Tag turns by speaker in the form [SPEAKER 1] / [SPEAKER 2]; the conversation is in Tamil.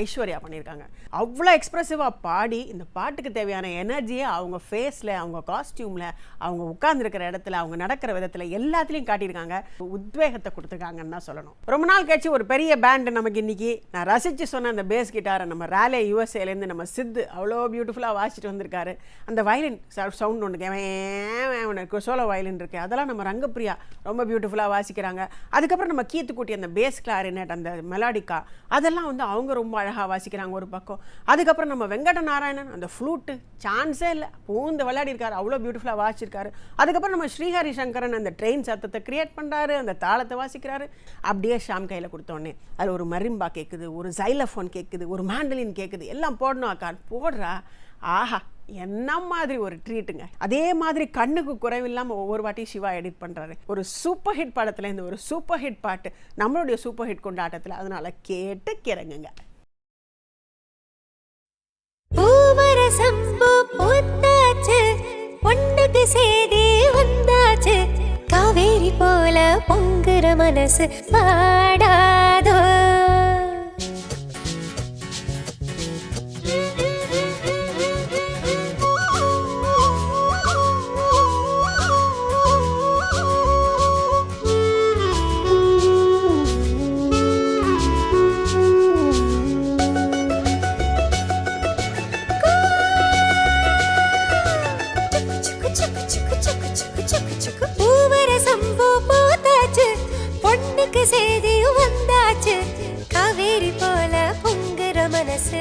[SPEAKER 1] ஐஸ்வர்யா பண்ணியிருக்காங்க. அவ்வளோ எக்ஸ்ப்ரெசிவாக பாடி இந்த பாட்டுக்கு தேவையான எனர்ஜியை அவங்க ஃபேஸில், அவங்க காஸ்டியூமில், அவங்க உட்கார்ந்துருக்கிற இடத்துல, அவங்க நடக்கிற விதத்தில் எல்லாத்துலேயும் காட்டியிருக்காங்க. உத்வேகத்தை கொடுத்துருக்காங்கன்னு தான் சொல்லணும். ரொம்ப நாள் கழிச்சு ஒரு பெரிய பேண்டு நமக்கு இன்னைக்கு நான் ரசித்து சொன்ன அந்த பேஸ் கிட்டாரை நம்ம ராலே யூஎஸ்ஏலேருந்து நம்ம சித்து அவ்வளோ பியூட்டிஃபுல்லாக வாசிட்டு வந்திருக்காரு. அந்த வயலின் சவுண்ட் ஒன்று சோலோ வயலின் இருக்குது, அதெல்லாம் நம்ம ரங்கப்பிரியா ரொம்ப பியூட்டிஃபுல்லாக வாசிக்கிறாங்க. அதுக்கப்புறம் நம்ம கீத்துக்குட்டி அந்த பேஸ் கிளாரினட், அந்த மெலாடிக்கா, அதெல்லாம் வந்து அவங்க ரொம்ப அழகாக வாசிக்கிறாங்க ஒரு பக்கம். அதுக்கப்புறம் நம்ம வெங்கட நாராயணன் அந்த ஃப்ளூட்டு சான்ஸே இல்லை, பூந்து விளையாடி இருக்காரு, அவ்வளோ பியூட்டிஃபுல்லாக வாசிச்சிருக்காரு. அதுக்கப்புறம் நம்ம ஸ்ரீஹரி சங்கரன் அந்த ட்ரெயின் சத்தத்தை கிரியேட் பண்ணுறாரு, அந்த தாளத்தை வாசிக்கிறாரு. அப்படியே ஷாம் கையில் கொடுத்தோடனே அதில் ஒரு மரிம்பா கேட்குது, ஒரு ஜைலஃபோன் கேட்குது, ஒரு மேண்டலின் கேட்குது, எல்லாம் போடணும் அக்கா போடுறா. ஆஹா, என்ன மாதிரி ஒரு ட்ரீட்டுங்க. அதே மாதிரி கண்ணுக்கு குறைவில்லாமல் ஒவ்வொரு வாட்டியும் சிவா எடிட் பண்ணுறாரு. ஒரு சூப்பர் ஹிட் படத்தில் இந்த ஒரு சூப்பர் ஹிட் பாட்டு நம்மளுடைய சூப்பர் ஹிட் கொண்டாட்டத்தில், அதனால கேட்டு கிறங்குங்க.
[SPEAKER 2] காவேரி போல பொங்குற மனசு பாடாதோ. சேதியும் வந்தாச்சு, காவேரி போல பொங்குற மனசு